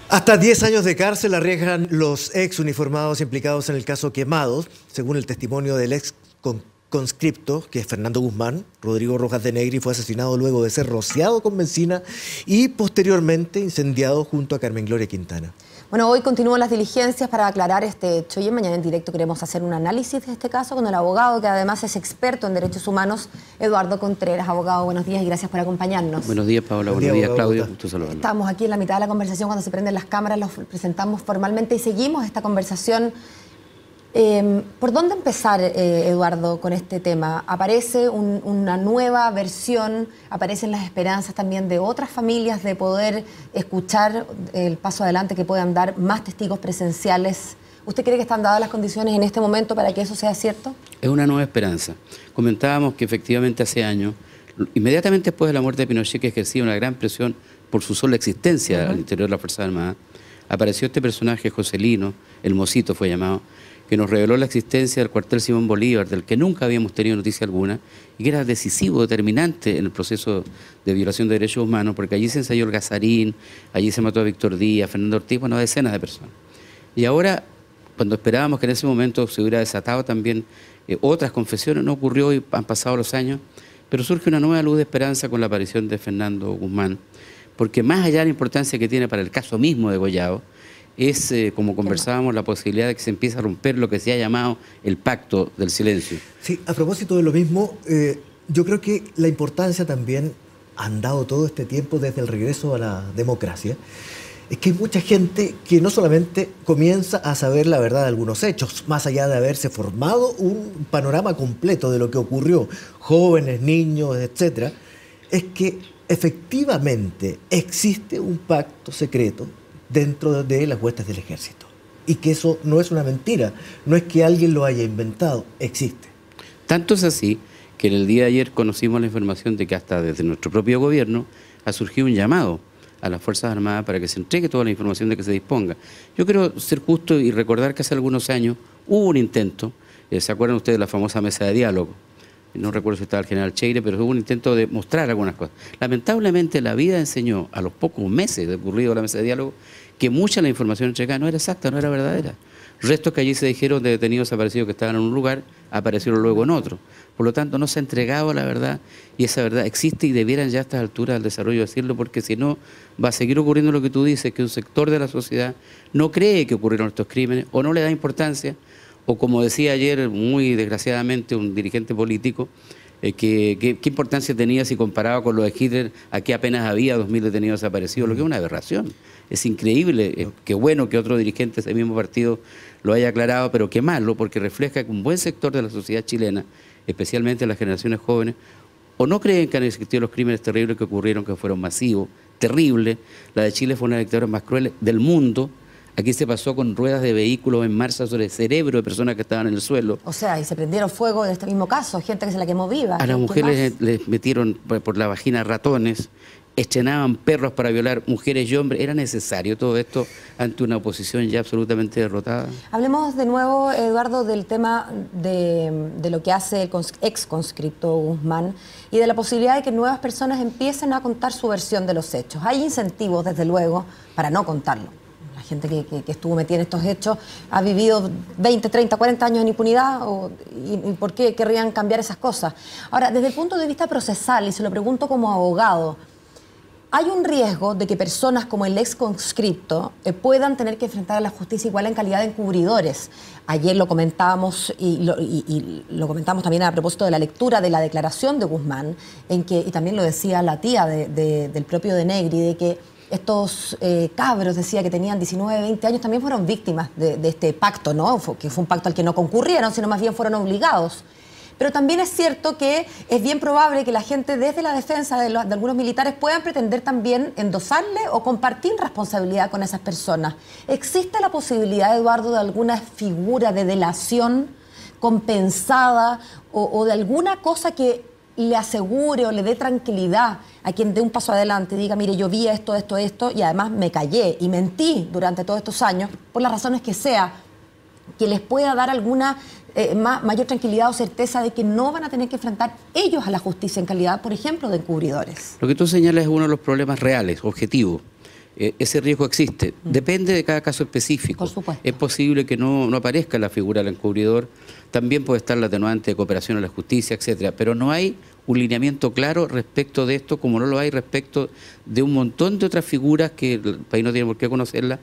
Hasta 10 años de cárcel arriesgan los ex uniformados implicados en el caso Quemados, según el testimonio del ex conscripto, que es Fernando Guzmán. Rodrigo Rojas de Negri fue asesinado luego de ser rociado con benzina y posteriormente incendiado junto a Carmen Gloria Quintana. Bueno, hoy continúan las diligencias para aclarar este hecho y en Mañana en Directo queremos hacer un análisis de este caso con el abogado que además es experto en derechos humanos, Eduardo Contreras. Abogado, buenos días y gracias por acompañarnos. Buenos días, Paola. Buenos días, Claudio. Gusto saludarlo. Estamos aquí en la mitad de la conversación, cuando se prenden las cámaras los presentamos formalmente y seguimos esta conversación. ¿Por dónde empezar, Eduardo, con este tema? Aparece una nueva versión, aparecen las esperanzas también de otras familias de poder escuchar el paso adelante que puedan dar más testigos presenciales. ¿Usted cree que están dadas las condiciones en este momento para que eso sea cierto? Es una nueva esperanza. Comentábamos que efectivamente hace años, inmediatamente después de la muerte de Pinochet, que ejercía una gran presión por su sola existencia al interior de las Fuerzas Armadas, apareció este personaje, Joselino, el Mocito fue llamado, que nos reveló la existencia del cuartel Simón Bolívar, del que nunca habíamos tenido noticia alguna, y que era decisivo, determinante en el proceso de violación de derechos humanos, porque allí se ensayó el Gazarín, allí se mató a Víctor Díaz, Fernando Ortiz, bueno, decenas de personas. Y ahora, cuando esperábamos que en ese momento se hubiera desatado también otras confesiones, no ocurrió y han pasado los años, pero surge una nueva luz de esperanza con la aparición de Fernando Guzmán, porque más allá de la importancia que tiene para el caso mismo de Gollado, es, como conversábamos, la posibilidad de que se empiece a romper lo que se ha llamado el pacto del silencio. Sí, a propósito de lo mismo, yo creo que la importancia también, han dado todo este tiempo desde el regreso a la democracia, es que hay mucha gente que no solamente comienza a saber la verdad de algunos hechos, más allá de haberse formado un panorama completo de lo que ocurrió, jóvenes, niños, etcétera, es que efectivamente existe un pacto secreto dentro de las huestes del ejército. Y que eso no es una mentira, no es que alguien lo haya inventado, existe. Tanto es así que en el día de ayer conocimos la información de que hasta desde nuestro propio gobierno ha surgido un llamado a las Fuerzas Armadas para que se entregue toda la información de que se disponga. Yo quiero ser justo y recordar que hace algunos años hubo un intento, ¿se acuerdan ustedes de la famosa mesa de diálogo? No recuerdo si estaba el general Cheire, pero hubo un intento de mostrar algunas cosas. Lamentablemente la vida enseñó a los pocos meses de ocurrido la mesa de diálogo que mucha de la información entregada no era exacta, no era verdadera. Restos que allí se dijeron de detenidos desaparecidos que estaban en un lugar, aparecieron luego en otro. Por lo tanto, no se ha entregado la verdad y esa verdad existe y debieran ya a estas alturas del desarrollo decirlo, porque si no va a seguir ocurriendo lo que tú dices, que un sector de la sociedad no cree que ocurrieron estos crímenes o no le da importancia, o como decía ayer muy desgraciadamente un dirigente político, qué importancia tenía si comparaba con los de Hitler, aquí apenas había 2000 detenidos desaparecidos, lo que es una aberración. Es increíble, qué bueno que otro dirigente de ese mismo partido lo haya aclarado, pero qué malo, porque refleja que un buen sector de la sociedad chilena, especialmente las generaciones jóvenes, o no creen que han existido los crímenes terribles que ocurrieron, que fueron masivos, terribles. La de Chile fue una de las dictaduras más crueles del mundo. Aquí se pasó con ruedas de vehículos en marcha sobre el cerebro de personas que estaban en el suelo. O sea, y se prendieron fuego en este mismo caso, gente que se la quemó viva. A las mujeres les metieron por la vagina ratones, estrenaban perros para violar mujeres y hombres. ¿Era necesario todo esto ante una oposición ya absolutamente derrotada? Hablemos de nuevo, Eduardo, del tema de lo que hace el ex conscripto Guzmán y de la posibilidad de que nuevas personas empiecen a contar su versión de los hechos. Hay incentivos, desde luego, para no contarlo. La gente que estuvo metida en estos hechos ha vivido 20, 30, 40 años en impunidad y ¿por qué querrían cambiar esas cosas? Ahora, desde el punto de vista procesal, y se lo pregunto como abogado, ¿hay un riesgo de que personas como el ex conscripto puedan tener que enfrentar a la justicia igual en calidad de encubridores? Ayer lo comentábamos y lo comentamos también a propósito de la lectura de la declaración de Guzmán, y también lo decía la tía del propio de Negri, de que estos cabros, decía, que tenían 19, 20 años, también fueron víctimas de este pacto, ¿no? Que fue un pacto al que no concurrieron, sino más bien fueron obligados. Pero también es cierto que es bien probable que la gente desde la defensa de algunos militares puedan pretender también endosarle o compartir responsabilidad con esas personas. ¿Existe la posibilidad, Eduardo, de alguna figura de delación compensada o de alguna cosa que le asegure o le dé tranquilidad a quien dé un paso adelante y diga, mire, yo vi esto, y además me callé y mentí durante todos estos años, por las razones que sea, que les pueda dar alguna mayor tranquilidad o certeza de que no van a tener que enfrentar ellos a la justicia en calidad, por ejemplo, de encubridores? Lo que tú señalas es uno de los problemas reales, objetivos. ese riesgo existe. Depende de cada caso específico. Por supuesto. Es posible que no aparezca la figura del encubridor, también puede estar la atenuante de cooperación a la justicia, etcétera, pero no hay un lineamiento claro respecto de esto, como no lo hay respecto de un montón de otras figuras que el país no tiene por qué conocerlas,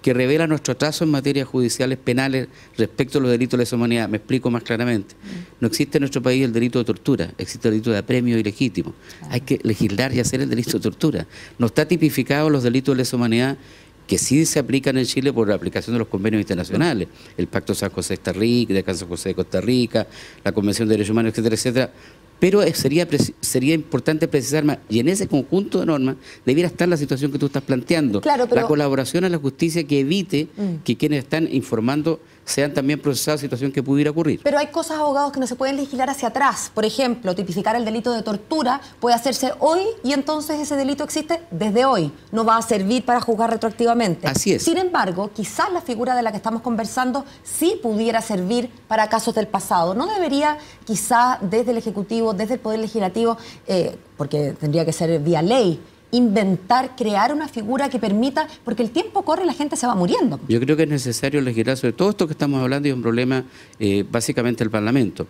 que revela nuestro atraso en materias judiciales penales respecto a los delitos de lesa humanidad. Me explico más claramente. No existe en nuestro país el delito de tortura, existe el delito de apremio ilegítimo. Hay que legislar y hacer el delito de tortura. No está tipificado los delitos de lesa humanidad que sí se aplican en Chile por la aplicación de los convenios internacionales, el Pacto San José de Costa Rica, de San José de Costa Rica, la Convención de Derechos Humanos, etcétera, etcétera. Pero sería importante precisar más, y en ese conjunto de normas debiera estar la situación que tú estás planteando, claro, pero... la colaboración a la justicia que evite que quienes están informando sean también procesados, situación que pudiera ocurrir. Pero hay cosas, abogados, que no se pueden legislar hacia atrás. Por ejemplo, tipificar el delito de tortura puede hacerse hoy y entonces ese delito existe desde hoy. No va a servir para juzgar retroactivamente. Así es. Sin embargo, quizás la figura de la que estamos conversando sí pudiera servir para casos del pasado. ¿No debería quizás desde el Ejecutivo, desde el Poder Legislativo, porque tendría que ser vía ley, inventar, crear una figura que permita, porque el tiempo corre y la gente se va muriendo? Yo creo que es necesario legislar sobre todo esto que estamos hablando, y es un problema básicamente del Parlamento.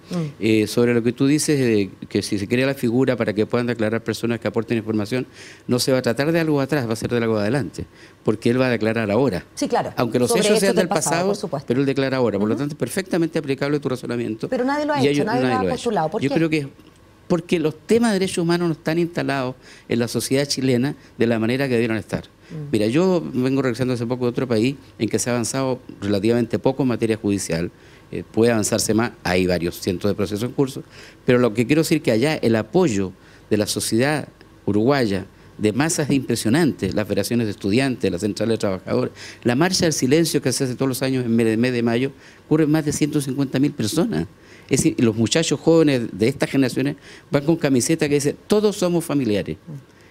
Sobre lo que tú dices, que si se crea la figura para que puedan declarar personas que aporten información, no se va a tratar de algo atrás, va a ser de algo adelante, porque él va a declarar ahora. Sí, claro. Aunque los hechos sean del pasado, por supuesto, pero él declara ahora. Por lo tanto, es perfectamente aplicable tu razonamiento. Pero nadie lo ha hecho, nadie lo ha postulado. ¿Por qué? Yo creo que porque los temas de derechos humanos no están instalados en la sociedad chilena de la manera que debieran estar. Mira, yo vengo regresando hace poco de otro país en que se ha avanzado relativamente poco en materia judicial. Puede avanzarse más, hay varios cientos de procesos en curso, pero lo que quiero decir es que allá el apoyo de la sociedad uruguaya, de masas impresionantes, las federaciones de estudiantes, las centrales de trabajadores, la marcha del silencio que se hace todos los años en el mes de mayo, ocurren más de 150.000 personas. Es decir, los muchachos jóvenes de estas generaciones van con camiseta que dice todos somos familiares.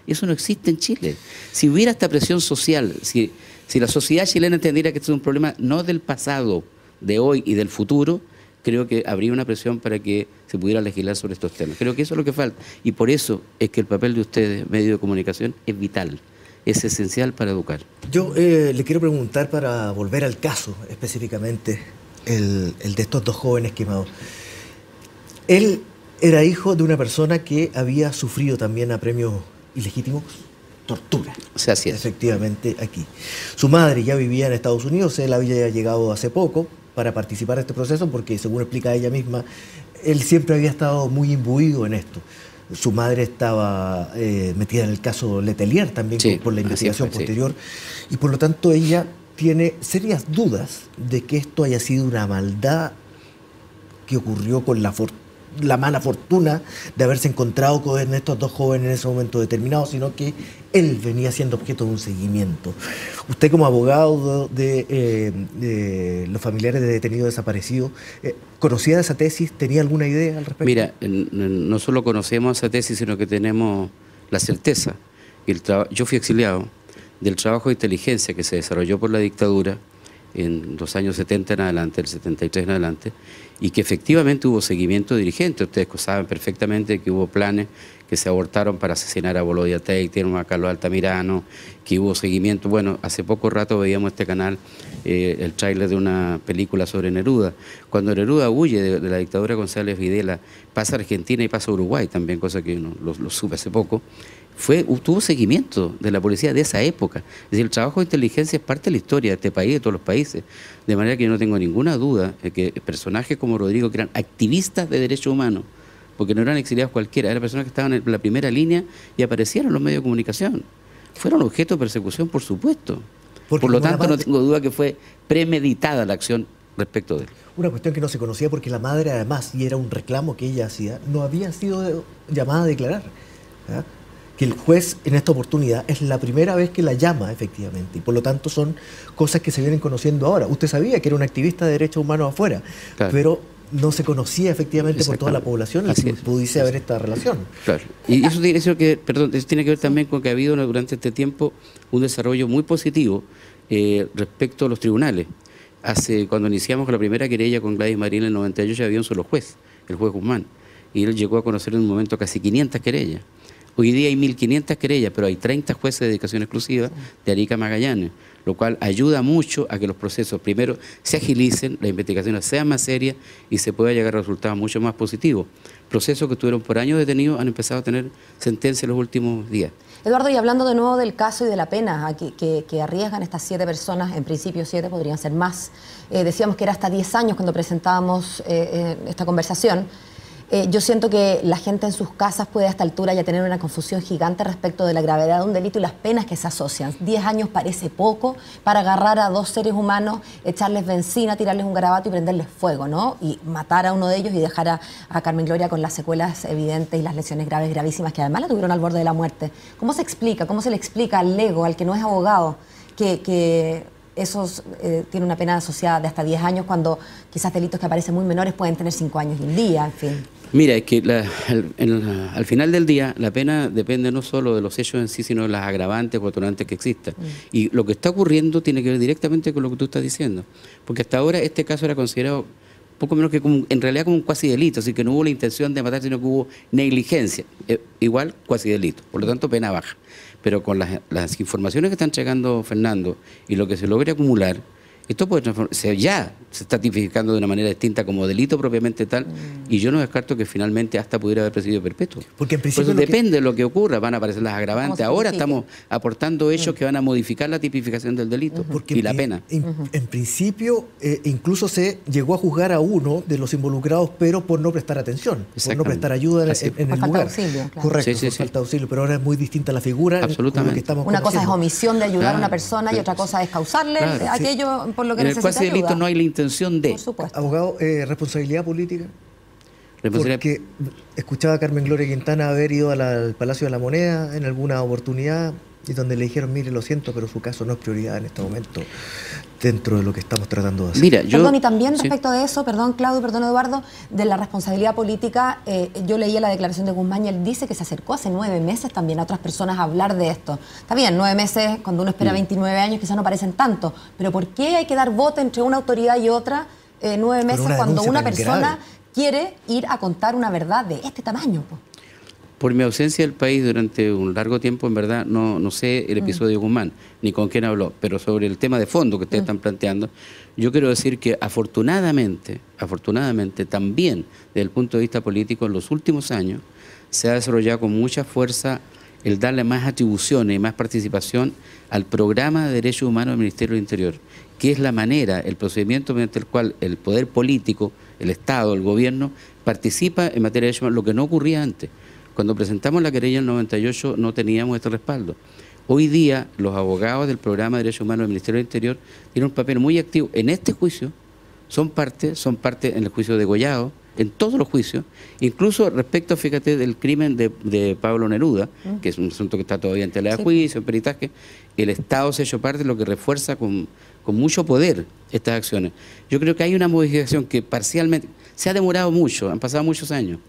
Eso no existe en Chile. Si hubiera esta presión social, si la sociedad chilena entendiera que este es un problema no del pasado, de hoy y del futuro, creo que habría una presión para que se pudiera legislar sobre estos temas. Creo que eso es lo que falta. Y por eso es que el papel de ustedes, medios de comunicación, es vital, es esencial para educar. Yo le quiero preguntar, para volver al caso específicamente, el de estos dos jóvenes quemados. Él era hijo de una persona que había sufrido también apremios ilegítimos, tortura. O sea, así es. Efectivamente, aquí. Su madre ya vivía en Estados Unidos, él había llegado hace poco para participar en este proceso porque, según explica ella misma, él siempre había estado muy imbuido en esto. Su madre estaba metida en el caso Letelier también, sí, por la investigación posterior, sí. Y por lo tanto ella tiene serias dudas de que esto haya sido una maldad que ocurrió con la mala fortuna de haberse encontrado con estos dos jóvenes en ese momento determinado, sino que él venía siendo objeto de un seguimiento. Usted, como abogado de los familiares de detenidos desaparecidos, ¿conocía de esa tesis? ¿Tenía alguna idea al respecto? Mira, no solo conocemos esa tesis, sino que tenemos la certeza que yo fui exiliado del trabajo de inteligencia que se desarrolló por la dictadura en los años 70 en adelante, el 73 en adelante, y que efectivamente hubo seguimiento de dirigentes. Ustedes saben perfectamente que hubo planes que se abortaron para asesinar a Bolodia Teiter, a Carlos Altamirano, que hubo seguimiento. Bueno, hace poco rato veíamos este canal, el tráiler de una película sobre Neruda. Cuando Neruda huye de la dictadura González Videla, pasa a Argentina y pasa a Uruguay también, cosa que lo supe hace poco. Tuvo seguimiento de la policía de esa época. Es decir, el trabajo de inteligencia es parte de la historia de este país, de todos los países. De manera que yo no tengo ninguna duda de que personajes como Rodrigo, que eran activistas de derechos humanos, porque no eran exiliados cualquiera, eran personas que estaban en la primera línea y aparecieron en los medios de comunicación. Fueron objeto de persecución, por supuesto. Por lo tanto, no tengo duda que fue premeditada la acción respecto de él. Una cuestión que no se conocía porque la madre, además, y era un reclamo que ella hacía, no había sido llamada a declarar. ¿Verdad? Que el juez en esta oportunidad es la primera vez que la llama, efectivamente, y por lo tanto son cosas que se vienen conociendo ahora. Usted sabía que era un activista de derechos humanos afuera, claro, pero no se conocía efectivamente por toda la población y pudiese haber esta relación. Claro. Y eso tiene que ver también con que ha habido durante este tiempo un desarrollo muy positivo respecto a los tribunales. Cuando iniciamos con la primera querella con Gladys Marín en el 98 había un solo juez, el juez Guzmán, y él llegó a conocer en un momento casi 500 querellas. Hoy día hay 1.500 querellas, pero hay 30 jueces de dedicación exclusiva de Arica a Magallanes, lo cual ayuda mucho a que los procesos, primero, se agilicen, las investigaciones sean más serias y se pueda llegar a resultados mucho más positivos. Procesos que estuvieron por años detenidos han empezado a tener sentencia en los últimos días. Eduardo, y hablando de nuevo del caso y de la pena que arriesgan estas 7 personas, en principio 7, podrían ser más. Decíamos que era hasta 10 años cuando presentábamos esta conversación. Yo siento que la gente en sus casas puede a esta altura ya tener una confusión gigante respecto de la gravedad de un delito y las penas que se asocian. 10 años parece poco para agarrar a 2 seres humanos, echarles benzina, tirarles un garabato y prenderles fuego, ¿no? Y matar a uno de ellos y dejar a Carmen Gloria con las secuelas evidentes y las lesiones graves, gravísimas, que además la tuvieron al borde de la muerte. ¿Cómo se explica? ¿Cómo se le explica al lego, al que no es abogado, que esos tienen una pena asociada de hasta 10 años cuando quizás delitos que aparecen muy menores pueden tener 5 años y un día, en fin? Mira, es que al final del día la pena depende no solo de los hechos en sí, sino de las agravantes o atenuantes que existan. Y lo que está ocurriendo tiene que ver directamente con lo que tú estás diciendo. Porque hasta ahora este caso era considerado poco menos que en realidad como un cuasi delito, así que no hubo la intención de matar, sino que hubo negligencia. Igual cuasi delito, por lo tanto pena baja. Pero con las informaciones que está entregando Fernando y lo que se logre acumular, esto puede transformarse, ya se está tipificando de una manera distinta como delito propiamente tal, y yo no descarto que finalmente hasta pudiera haber presidio perpetuo. Porque en principio por eso depende de lo que ocurra, van a aparecer las agravantes. Ahora estamos aportando hechos que van a modificar la tipificación del delito y la pena. En principio, incluso se llegó a juzgar a uno de los involucrados, pero por no prestar atención, por no prestar ayuda en el lugar. Auxilio, claro. Correcto, por falta de auxilio, pero ahora es muy distinta la figura. Absolutamente. Lo que estamos una cosa es conociendo. omisión de ayudar a una persona y otra cosa es causarle aquello por lo que necesita ayuda. En el cuasi delito no hay la intención de. Por supuesto. Abogado, responsabilidad política. Porque escuchaba a Carmen Gloria Quintana haber ido al Palacio de la Moneda en alguna oportunidad y donde le dijeron, mire, lo siento, pero su caso no es prioridad en este momento dentro de lo que estamos tratando de hacer. Mira, perdón, y también respecto de eso, perdón Claudio, perdón Eduardo, de la responsabilidad política, yo leía la declaración de Guzmán y él dice que se acercó hace 9 meses también a otras personas a hablar de esto. Está bien, 9 meses, cuando uno espera 29 años quizás no parecen tanto, pero ¿por qué hay que dar voto entre una autoridad y otra 9 meses cuando una persona quiere ir a contar una verdad de este tamaño? Por mi ausencia del país durante un largo tiempo, en verdad, no sé el episodio de Guzmán, ni con quién habló, pero sobre el tema de fondo que ustedes están planteando, yo quiero decir que afortunadamente, también desde el punto de vista político, en los últimos años, se ha desarrollado con mucha fuerza el darle más atribuciones y más participación al programa de derechos humanos del Ministerio del Interior, que es la manera, el procedimiento mediante el cual el poder político, el Estado, el gobierno, participa en materia de derechos humanos, lo que no ocurría antes. Cuando presentamos la querella en el 98 no teníamos este respaldo. Hoy día los abogados del programa de derechos humanos del Ministerio del Interior tienen un papel muy activo en este juicio, son parte en el juicio de Gollado, en todos los juicios, incluso respecto, fíjate, del crimen de Pablo Neruda, que es un asunto que está todavía en tela de juicio, en peritaje, el Estado se ha hecho parte, lo que refuerza con mucho poder estas acciones. Yo creo que hay una modificación que parcialmente se ha demorado mucho, han pasado muchos años,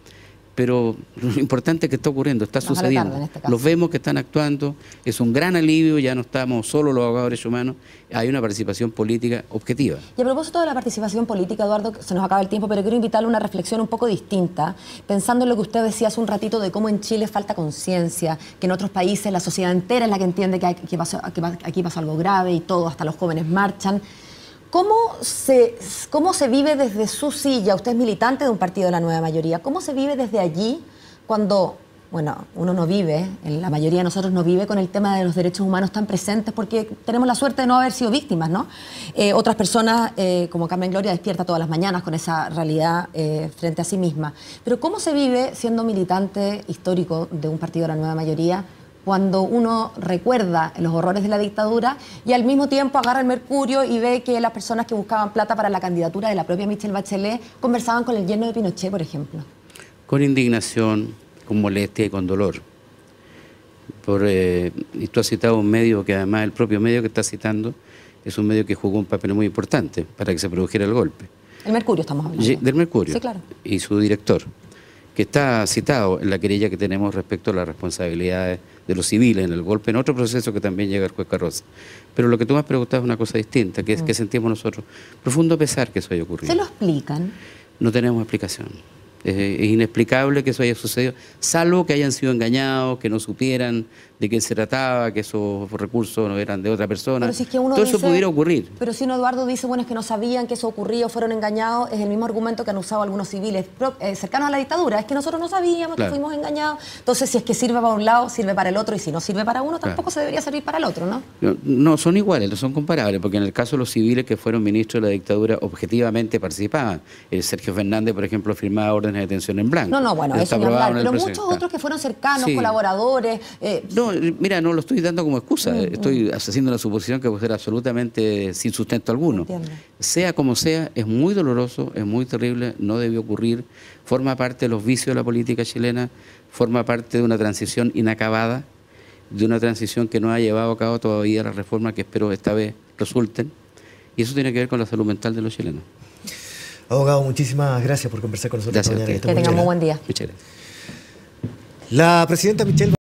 pero lo importante es que está ocurriendo, está sucediendo. Los vemos que están actuando, es un gran alivio, ya no estamos solo los abogados de derechos humanos, hay una participación política objetiva. Y a propósito de la participación política, Eduardo, se nos acaba el tiempo, pero quiero invitarle a una reflexión un poco distinta, pensando en lo que usted decía hace un ratito de cómo en Chile falta conciencia, que en otros países la sociedad entera es la que entiende que aquí pasó algo grave y todo, hasta los jóvenes marchan. ¿Cómo se vive desde su silla? Usted es militante de un partido de la nueva mayoría. ¿Cómo se vive desde allí cuando, bueno, uno no vive, la mayoría de nosotros no vive con el tema de los derechos humanos tan presentes porque tenemos la suerte de no haber sido víctimas, ¿no? Otras personas, como Carmen Gloria, despierta todas las mañanas con esa realidad frente a sí misma. Pero ¿cómo se vive siendo militante histórico de un partido de la nueva mayoría cuando uno recuerda los horrores de la dictadura y al mismo tiempo agarra el mercurio y ve que las personas que buscaban plata para la candidatura de la propia Michelle Bachelet conversaban con el yerno de Pinochet, por ejemplo? Con indignación, con molestia y con dolor. Y tú has citado un medio que además el propio medio que estás citando es un medio que jugó un papel muy importante para que se produjera el golpe. El Mercurio estamos hablando. Del Mercurio. Sí, claro. Y su director, que está citado en la querella que tenemos respecto a las responsabilidades de los civiles en el golpe, en otro proceso que también llega el juez Carroza. Pero lo que tú me has preguntado es una cosa distinta, que es que sentimos nosotros profundo pesar que eso haya ocurrido. ¿Se lo explican? No tenemos explicación. Es inexplicable que eso haya sucedido, salvo que hayan sido engañados, que no supieran de qué se trataba, que esos recursos no eran de otra persona. Pero si es que uno todo dice, eso pudiera ocurrir. Pero si uno, Eduardo, dice, bueno, es que no sabían que eso ocurría o fueron engañados, es el mismo argumento que han usado algunos civiles cercanos a la dictadura. Es que nosotros no sabíamos, Claro. que fuimos engañados. Entonces, si es que sirve para un lado, sirve para el otro. Y si no sirve para uno, tampoco Claro. se debería servir para el otro, ¿no? No, son iguales, no son comparables, porque en el caso de los civiles que fueron ministros de la dictadura, objetivamente participaban. Sergio Fernández, por ejemplo, firmaba órdenes de detención en blanco. No, bueno, Está eso ni aprobado hablar. en el Pero presidente. muchos otros que fueron cercanos, Sí. colaboradores. No, mira, no lo estoy dando como excusa, estoy haciendo una suposición que puede ser absolutamente sin sustento alguno. Entiendo. Sea como sea, es muy doloroso, es muy terrible, no debió ocurrir, forma parte de los vicios de la política chilena, forma parte de una transición inacabada, de una transición que no ha llevado a cabo todavía las reformas que espero esta vez resulten, y eso tiene que ver con la salud mental de los chilenos. Abogado, muchísimas gracias por conversar con nosotros Gracias esta a mañana. usted. Que tengamos buen día. Muchas gracias. La presidenta Michelle